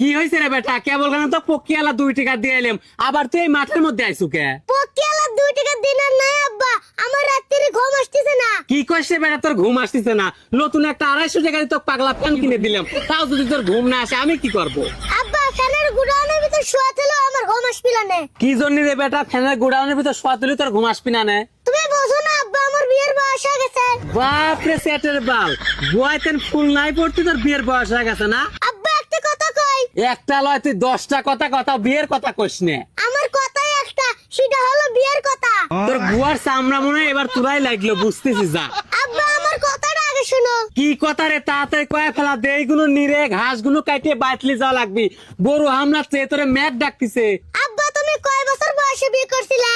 কি হয়েছে রে বেটা? কেবল কেন তো পকিয়ালা 2 টাকা দিয়ে এলাম, আবার তুই এই মাঠের মধ্যে আইসু কে? পকিয়ালা 2 টাকা দিনার নাই আব্বা, আমার রাত্রিরে ঘুম আসতেছে না। কি কইছে বেটা? তোর ঘুম আসতেছে না? নতুন একটা 250 টাকা দিয়ে তো পাগলা ফ্যান কিনে দিলাম, তাও যদি তোর ঘুম না আসে আমি কি করব? আব্বা ফ্যানের গুড়ানোর ভিতর শুয়া ছিল, আমার ঘুম আসছিল না। কি জন্য রে বেটা ফ্যানের গোডাউনের ভিতর শোয়া তুলি তোর ঘুম আসবি না নে? তুমি বোঝো না আব্বা, আমার বিয়ের বয়স হয়ে গেছে। বাপ রে সেটের বাল, বুয়াইতেন ফুল নাই পড়তে তোর বিয়ের বয়স হয়ে গেছে না? আব্বা একটা কথা কই, একটা লয় তুই 10টা কথা বিয়ের কথা কইস নে। আমার কথাই একটা, সেটা হলো বিয়ের কথা। তোর বুয়ার চামড়া মনে হয় এবার তুরাই লাগলো, বুঝতেছি যা। আব্বা আমার কথাটা আগে শোনো। কি কথা রে? তাড়াতাড়ি কয়ে ফেলা দে, এইগুলো নিরে ঘাস গুলো কাটিয়ে বাটলি যাওয়া লাগবি। গরু হামলা চেয়ে তোরে ম্যাক ডাকতিছে। আব্বা তুমি কয় বছর বয়সে বিয়ে করছিলে?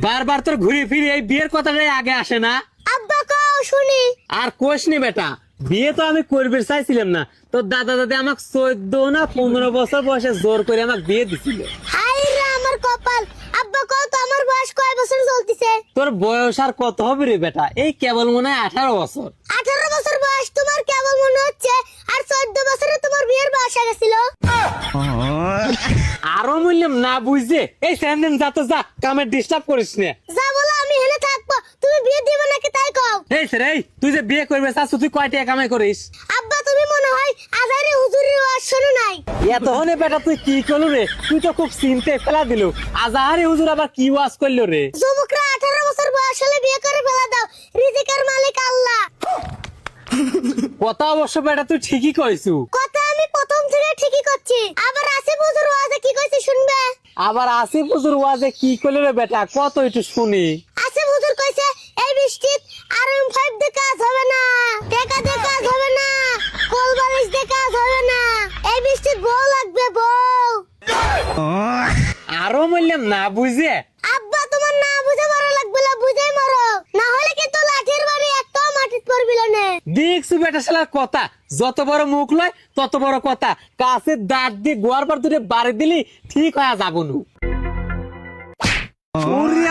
বারবার তোর ঘুরে ফিরে এই বিয়ের কথাটাই আগে আসে না? আব্বা কও শুনি। আর কোষ নি বেটা, বিয়ে তো আমি করবে চাইছিলাম না, তোর দাদা দাদি আমাকে 14 না 15 বছর বয়সে জোর করে আমাকে বিয়ে দিছিল। হাই রে আমার কপাল। আব্বা কও তো আমার বয়স কয় বছর চলতিছে? তোর বয়স আর কত হবে রে বেটা? এই কেবল মনে হয় 18 বছর। 18 বছর বয়স তোমার কেমন মনে হচ্ছে, আর 14 বছরে তোমার বিয়ের বয়স হয়ে গেছিল। আরো বললাম না বুঝছে, এই স্যান্ডেন যা তো যা, কামের ডিস্টার্ব করিস না। যা বলো আমি হেনে থাকবো, তুমি বিয়ে দিবে নাকি তাই কও। এই স্যার, এই তুই যে বিয়ে করবে চাচ্ছ, তুই কয় টাকা কামাই করিস? আব্বা তুমি মনে হয় আজারে হুজুরের ওয়াজ শোনো নাই। এতক্ষণে বেটা তুই কি করলু রে? তুই তো খুব চিন্তে ফেলা দিল। আজাহারি হুজুর আবার কি ওয়াজ করলো রে? যুবকরা 18 বছর বয়স হলে বিয়ে করে ফেলা দাও, রিজিকের মালিক আল্লাহ। কথা অবশ্য বেটা তুই ঠিকই কইছু। কথা আমি প্রথম থেকে ঠিকই করছি। আবার আসিফ হুজুর ওয়াজে কি কইছে শুনবে? আবার আসিফ হুজুর ওয়াজে কি করলো রে বেটা? কত একটু শুনি। আসিফ হুজুর কইছে এই বৃষ্টিত RM5 দিয়ে কাজ হবে না, টাকা দিয়ে কাজ হবে না, কোল বালিশ দিয়ে কাজ হবে না, এই বৃষ্টিত বউ লাগবে বউ। আরো বললাম না বুঝে। আব্বা তোমার না বুঝে মারা লাগবে না, বুঝেই মারো, না হলে কিন্তু লাঠির বাড়ি একটাও মাটিত পড়বিল না। দেখছু বেটা শালার কথা, যত বড় মুখ লয় তত বড় কথা। কাছের দাঁত দিয়ে গোয়ার পর দুটো বাড়ি দিলি ঠিক হয়ে যাবো নু। উরে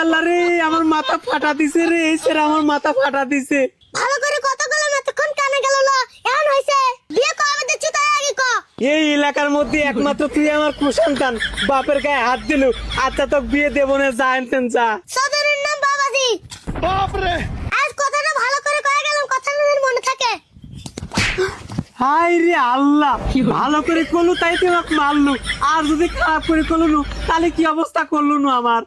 আল্লাহ রে, আমার মাথা ফাটা দিছে রে, এই ছেড়ে আমার মাথা ফাটা দিছে। ভালো করে কথা বলো, এতক্ষণ কানে গেল না, এখন হইছে। বিয়ে কবে দিচ্ছি তাই আগে ক। এই এলাকার মধ্যে একমাত্র তুই আমার কুসন্তান, বাপের গায়ে হাত দিলু। আচ্ছা তো বিয়ে দেবো না, যা আনতেন যা। সদরের নাম বাবাজি। বাপরে, আজ কথাটা ভালো করে কয়ে গেলাম, কথাটা যেন মনে থাকে। হাই রে আল্লাহ, ভালো করে করলু তাই তুই আমাকে মারলু, আর যদি খারাপ করে করলু তাহলে কি অবস্থা করলু আমার।